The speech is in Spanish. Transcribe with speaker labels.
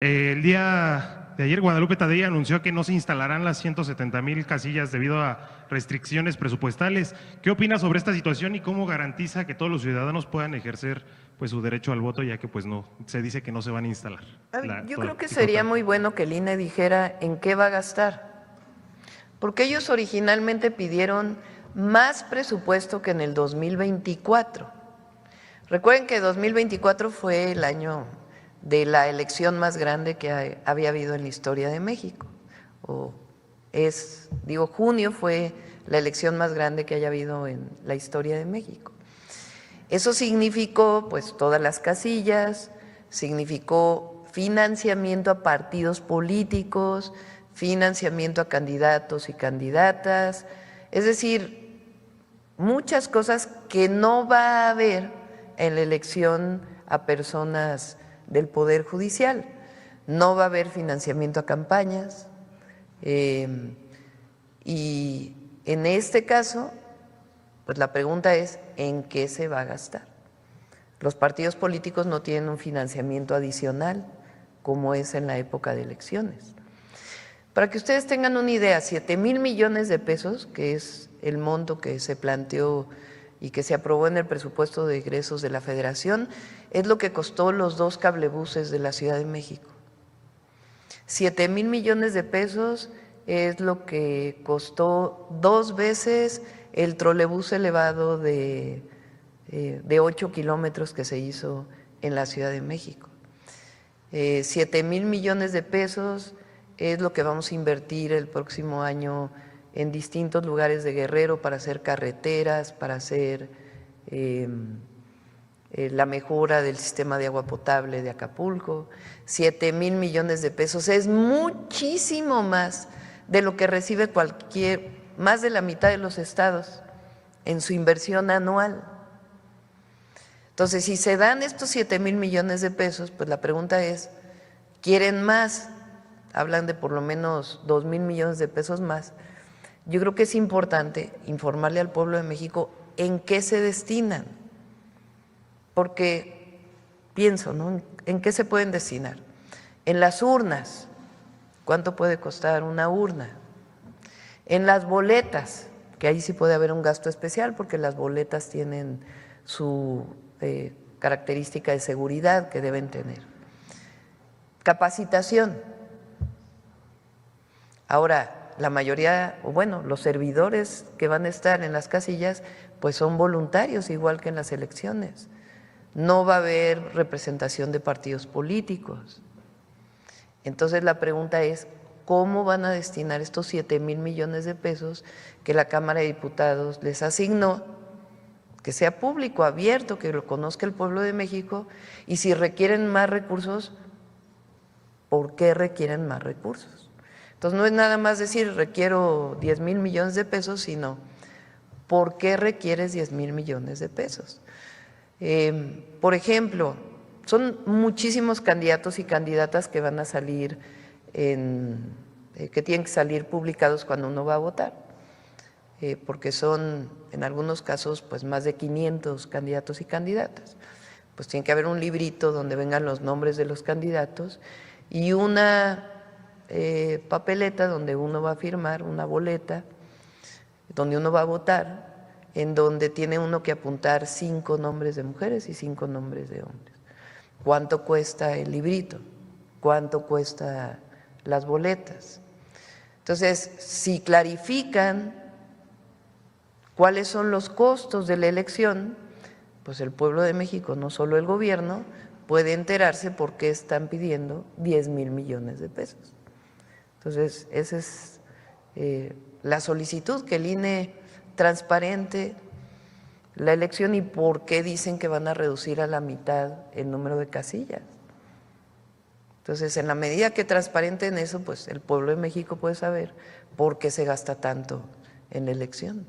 Speaker 1: El día de ayer, Guadalupe Tadei anunció que no se instalarán las 170,000 casillas debido a restricciones presupuestales. ¿Qué opina sobre esta situación y cómo garantiza que todos los ciudadanos puedan ejercer pues su derecho al voto, ya que pues no se dice que no se van a instalar?
Speaker 2: Yo creo que sería muy bueno que el INE dijera en qué va a gastar, porque ellos originalmente pidieron más presupuesto que en el 2024. Recuerden que 2024 fue el año de la elección más grande que había habido en la historia de México. Junio fue la elección más grande que haya habido en la historia de México. Eso significó pues todas las casillas, significó financiamiento a partidos políticos, financiamiento a candidatos y candidatas, es decir, muchas cosas que no va a haber en la elección a personas del Poder Judicial. No va a haber financiamiento a campañas y en este caso, pues la pregunta es, ¿en qué se va a gastar? Los partidos políticos no tienen un financiamiento adicional como es en la época de elecciones. Para que ustedes tengan una idea, 7,000 millones de pesos, que es el monto que se planteó y que se aprobó en el presupuesto de egresos de la Federación, es lo que costó los 2 cablebuses de la Ciudad de México. 7,000 millones de pesos es lo que costó 2 veces el trolebús elevado de 8 kilómetros que se hizo en la Ciudad de México. 7,000 millones de pesos es lo que vamos a invertir el próximo año en distintos lugares de Guerrero para hacer carreteras, para hacer la mejora del sistema de agua potable de Acapulco. 7,000 millones de pesos es muchísimo más de lo que recibe más de la mitad de los estados en su inversión anual. Entonces, si se dan estos 7,000 millones de pesos, pues la pregunta es, ¿quieren más? Hablan de por lo menos 2,000 millones de pesos más. Yo creo que es importante informarle al pueblo de México en qué se destinan, porque pienso, ¿no? ¿En qué se pueden destinar? En las urnas, ¿cuánto puede costar una urna? En las boletas, que ahí sí puede haber un gasto especial, porque las boletas tienen su característica de seguridad que deben tener. Capacitación. Ahora, la mayoría, o bueno, los servidores que van a estar en las casillas, pues son voluntarios, igual que en las elecciones. No va a haber representación de partidos políticos. Entonces la pregunta es, ¿cómo van a destinar estos 7,000 millones de pesos que la Cámara de Diputados les asignó? Que sea público, abierto, que lo conozca el pueblo de México, y si requieren más recursos, ¿por qué requieren más recursos? Entonces no es nada más decir requiero 10,000 millones de pesos, sino ¿por qué requieres 10,000 millones de pesos? Por ejemplo, son muchísimos candidatos y candidatas que van a salir, que tienen que salir publicados cuando uno va a votar, porque son en algunos casos pues más de 500 candidatos y candidatas. Pues tiene que haber un librito donde vengan los nombres de los candidatos y una papeleta donde uno va a firmar, una boleta, donde uno va a votar, en donde tiene uno que apuntar 5 nombres de mujeres y 5 nombres de hombres. ¿Cuánto cuesta el librito? ¿Cuánto cuesta las boletas? Entonces, si clarifican cuáles son los costos de la elección, pues el pueblo de México, no solo el gobierno, puede enterarse por qué están pidiendo 10,000 millones de pesos. Entonces, esa es la solicitud, que el INE transparente la elección y por qué dicen que van a reducir a la mitad el número de casillas. Entonces, en la medida que transparenten eso, pues el pueblo de México puede saber por qué se gasta tanto en la elección.